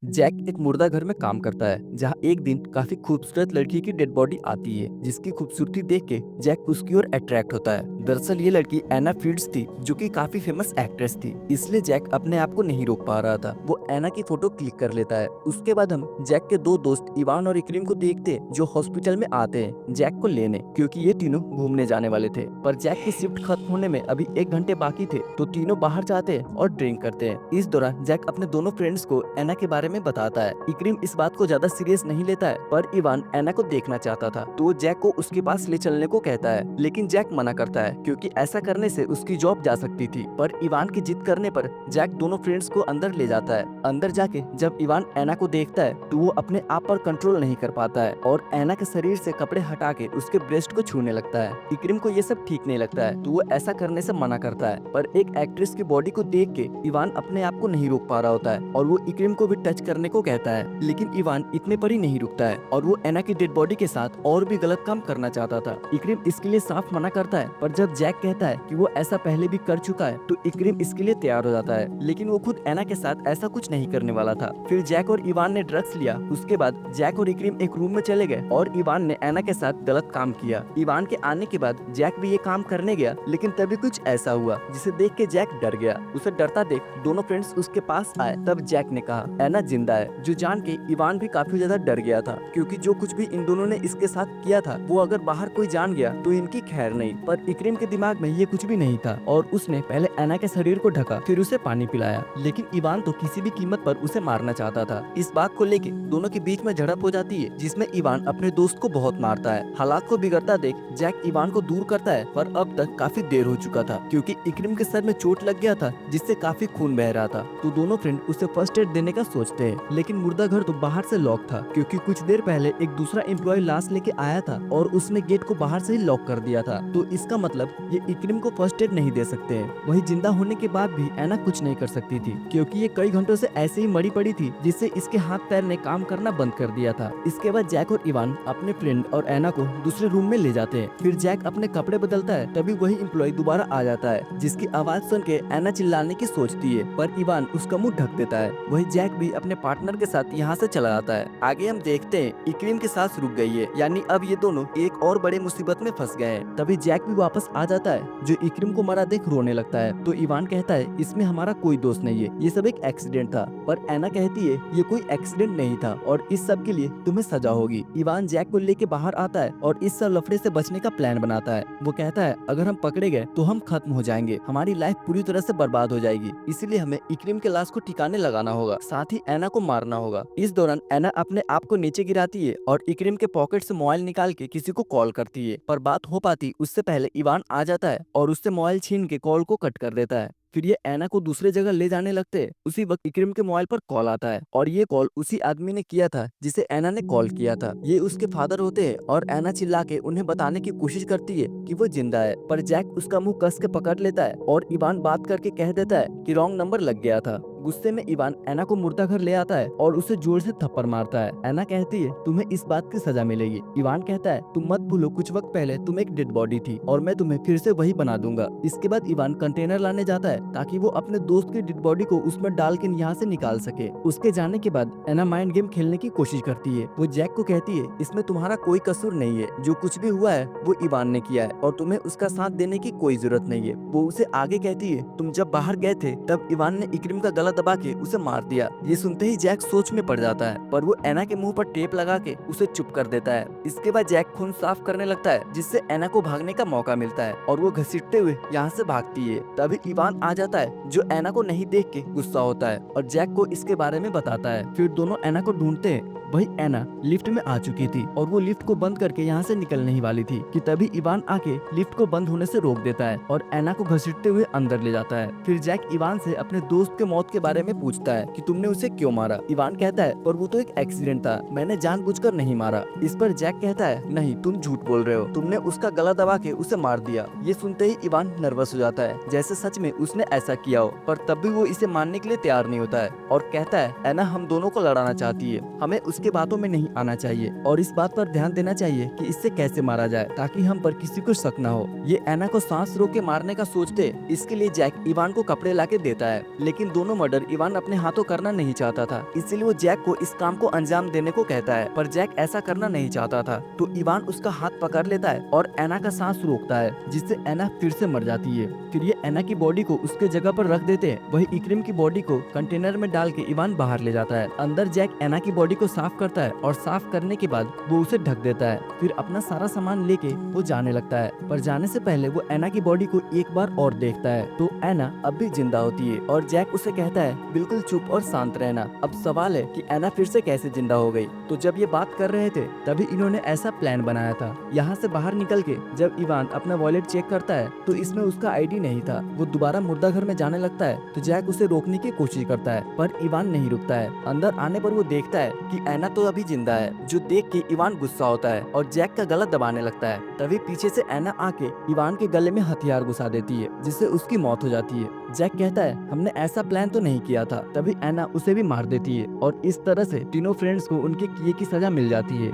Jack एक मुर्दा घर में काम करता है जहाँ एक दिन काफी खूबसूरत लड़की की डेड बॉडी आती है जिसकी खूबसूरती देख के जैक उसकी ओर अट्रैक्ट होता है। दरअसल ये लड़की एना फील्ड्स थी जो कि काफी फेमस एक्ट्रेस थी, इसलिए जैक अपने आप को नहीं रोक पा रहा था। वो एना की फोटो क्लिक कर लेता है। उसके बाद हम जैक के दो दोस्त इवान और इक्रीम को देखते हैं जो हॉस्पिटल में आते हैं जैक को लेने, क्योंकि ये तीनों घूमने जाने वाले थे। पर जैक की शिफ्ट खत्म होने में अभी 1 घंटे बाकी थे तो तीनों बाहर जाते हैं और ड्रिंक करते हैं। इस दौरान जैक अपने दोनों फ्रेंड्स को एना के बारे में बताता है। इक्रीम इस बात को ज्यादा सीरियस नहीं लेता है, पर इवान एना को देखना चाहता था तो वो जैक को उसके पास ले चलने को कहता है, लेकिन जैक मना करता है क्योंकि ऐसा करने से उसकी जॉब जा सकती थी। पर इवान की जिद करने पर जैक दोनों फ्रेंड्स को अंदर ले जाता है। अंदर जाके जब इवान एना को देखता है तो वो अपने आप पर कंट्रोल नहीं कर पाता है और एना के शरीर से कपड़े हटा के उसके ब्रेस्ट को छूने लगता है। इक्रीम को ये सब ठीक नहीं लगता है तो वो ऐसा करने से मना करता है, पर एक एक्ट्रेस की बॉडी को देख के इवान अपने आप को नहीं रोक पा रहा होता है और वो इक्रीम को भी टच करने को कहता है। लेकिन इवान इतने पर ही नहीं रुकता है और वो एना की डेड बॉडी के साथ और भी गलत काम करना चाहता था। इक्रीम इसके लिए साफ मना करता है, पर जब जैक कहता है कि वो ऐसा पहले भी कर चुका है तो इक्रीम इसके लिए तैयार हो जाता है, लेकिन वो खुद एना के साथ ऐसा कुछ नहीं करने वाला था। फिर जैक और इवान ने ड्रग्स लिया। उसके बाद जैक और इक्रीम एक रूम में चले गए और इवान ने एना के साथ गलत काम किया। इवान के आने के बाद जैक भी ये काम करने गया, लेकिन तभी कुछ ऐसा हुआ जिसे देख के जैक डर गया। उसे डरता देख दोनों फ्रेंड्स उसके पास आए। तब जैक ने कहा एना जिंदा है, जो जान के इवान भी काफी ज्यादा डर गया था, क्योंकि जो कुछ भी इन दोनों ने इसके साथ किया था वो अगर बाहर कोई जान गया तो इनकी खैर नहीं। पर इक्रीम के दिमाग में ये कुछ भी नहीं था और उसने पहले एना के शरीर को ढका, फिर उसे पानी पिलाया। लेकिन इवान तो किसी भी कीमत पर उसे मारना चाहता था। इस बात को लेके दोनों के बीच में झड़प हो जाती है, जिसमें इवान अपने दोस्त को बहुत मारता है। हालात को बिगड़ता देख जैक इवान को दूर करता है, पर अब तक काफी देर हो चुका था क्योंकि इक्रीम के सर में चोट लग गया था जिससे काफी खून बह रहा था। तो दोनों फ्रेंड उसे फर्स्ट एड देने का सोचते हैं, लेकिन मुर्दा घर तो बाहर से लॉक था क्योंकि कुछ देर पहले एक दूसरा एम्प्लॉय लाश लेके आया था और उसने गेट को बाहर से ही लॉक कर दिया था। तो इसका मतलब ये इक्रीम को फर्स्ट एड नहीं दे सकते हैं। वही जिंदा होने के बाद भी एना कुछ नहीं कर सकती थी क्योंकि ये कई घंटों से ऐसे ही मरी पड़ी थी, जिससे इसके हाथ पैर ने काम करना बंद कर दिया था। इसके बाद जैक और इवान अपने फ्रेंड और एना को दूसरे रूम में ले जाते हैं। फिर जैक अपने कपड़े बदलता है, तभी वही एम्प्लॉय दोबारा आ जाता है जिसकी आवाज सुन के एना चिल्लाने की सोचती है, पर इवान उसका मुंह ढक देता है। वही जैक भी अपने पार्टनर के साथ यहाँ से चला जाता है। आगे हम देखते हैं इक्रीम की सांस रुक गई है, यानी अब ये दोनों एक और बड़े मुसीबत में फंस गए हैं। तभी जैक भी वापस आ जाता है जो इक्रीम को मरा देख रोने लगता है। तो इवान कहता है इसमें हमारा कोई दोस्त नहीं है, ये सब एक एक्सीडेंट था। पर एना कहती है ये कोई एक्सीडेंट नहीं था और इस सब के लिए तुम्हें सजा होगी। इवान जैक को लेके बाहर आता है और इस सब लफड़े से बचने का प्लान बनाता है। वो कहता है अगर हम पकड़े गए तो हम खत्म हो जाएंगे, हमारी लाइफ पूरी तरह से बर्बाद हो जाएगी, इसलिए हमें इक्रीम के लाश को ठिकाने लगाना होगा, साथ ही एना को मारना होगा। इस दौरान एना अपने आप को नीचे गिराती है और इक्रीम के पॉकेट से मोबाइल निकाल के किसी को कॉल करती है, पर बात हो पाती उससे पहले इवान आ जाता है और उससे मोबाइल छीन के कॉल को कट कर देता है। फिर ये एना को दूसरी जगह ले जाने लगते हैं। उसी वक्त इक्रीम के मोबाइल पर कॉल आता है और ये कॉल उसी आदमी ने किया था जिसे एना ने कॉल किया था। ये उसके फादर होते हैं और एना चिल्ला के उन्हें बताने की कोशिश करती है कि वो जिंदा है, पर जैक उसका मुंह कस के पकड़ लेता है और इवान बात करके कह देता है कि रॉन्ग नंबर लग गया था। गुस्से में इवान एना को मुर्दा घर ले आता है और उसे जोर से थप्पड़ मारता है। एना कहती है तुम्हें इस बात की सजा मिलेगी। इवान कहता है तुम मत भूलो कुछ वक्त पहले तुम एक डेड बॉडी थी और मैं तुम्हें फिर से वही बना दूंगा। इसके बाद इवान कंटेनर लाने जाता है ताकि वो अपने दोस्त की डेड बॉडी को उसमें डाल के यहाँ से निकाल सके। उसके जाने के बाद एना माइंड गेम खेलने की कोशिश करती है। वो जैक को कहती है इसमें तुम्हारा कोई कसूर नहीं है, जो कुछ भी हुआ है वो इवान ने किया है और तुम्हें उसका साथ देने की कोई जरूरत नहीं है। वो उसे आगे कहती है तुम जब बाहर गए थे तब इवान ने इक्रीम का गला दबा के उसे मार दिया। ये सुनते ही जैक सोच में पड़ जाता है, पर वो एना के मुंह पर टेप लगा के उसे चुप कर देता है। इसके बाद जैक खून साफ करने लगता है जिससे एना को भागने का मौका मिलता है और वो घसीटते हुए यहाँ से भागती है। तभी इवान आ जाता है जो एना को नहीं देख के गुस्सा होता है और जैक को इसके बारे में बताता है। फिर दोनों एना को ढूंढते हैं। वही एना लिफ्ट में आ चुकी थी और वो लिफ्ट को बंद करके यहाँ से निकलने ही वाली थी कि तभी इवान आके लिफ्ट को बंद होने से रोक देता है और एना को घसीटते हुए अंदर ले जाता है। फिर जैक इवान से अपने दोस्त के मौत के बारे में पूछता है कि तुमने उसे क्यों मारा। इवान कहता है पर वो तो एक एक्सीडेंट था, मैंने जानबूझकर नहीं मारा। इस पर जैक कहता है नहीं तुम झूठ बोल रहे हो, तुमने उसका गला दबा के उसे मार दिया। ये सुनते ही इवान नर्वस हो जाता है, जैसे सच में उसने उसने ऐसा किया हो, पर तब भी वो इसे मानने के लिए तैयार नहीं होता है और कहता है एना हम दोनों को लड़ाना चाहती है, हमें उसके बातों में नहीं आना चाहिए और इस बात पर ध्यान देना चाहिए कि इससे कैसे मारा जाए ताकि हम पर किसी को शक न हो। ये एना को सांस रोक के मारने का सोचते, इसके लिए जैक इवान को कपड़े ला के देता है, लेकिन दोनों मर्डर इवान अपने हाथों करना नहीं चाहता था, इसलिए वो जैक को इस काम को अंजाम देने को कहता है, पर जैक ऐसा करना नहीं चाहता था तो इवान उसका हाथ पकड़ लेता है और एना का सांस रोकता है, जिससे एना फिर से मर जाती है। फिर ये एना की बॉडी को उसके जगह पर रख देते हैं, वही इक्रिम की बॉडी को कंटेनर में डाल के इवान बाहर ले जाता है। अंदर जैक एना की बॉडी को साफ करता है और साफ करने के बाद वो उसे ढक देता है, फिर अपना सारा सामान लेके वो जाने लगता है, पर जाने से पहले वो एना की बॉडी को एक बार और देखता है तो एना अब भी जिंदा होती है और जैक उसे कहता है बिल्कुल चुप और शांत रहना। अब सवाल है कि एना फिर से कैसे जिंदा हो गई। तो जब ये बात कर रहे थे तभी इन्होंने ऐसा प्लान बनाया था। यहाँ से बाहर निकल के जब इवान अपना वॉलेट चेक करता है तो इसमें उसका आईडी नहीं था। वो दोबारा मुर्दा घर में जाने लगता है तो जैक उसे रोकने की कोशिश करता है, पर इवान नहीं रुकता है। अंदर आने पर वो देखता है कि एना तो अभी जिंदा है, जो देख के इवान गुस्सा होता है और जैक का गला दबाने लगता है। तभी पीछे से एना आके इवान के गले में हथियार घुसा देती है, जिससे उसकी मौत हो जाती है। जैक कहता है हमने ऐसा प्लान तो नहीं किया था। तभी एना उसे भी मार देती है और इस तरह से तीनों फ्रेंड्स को उनके किए की सजा मिल जाती है।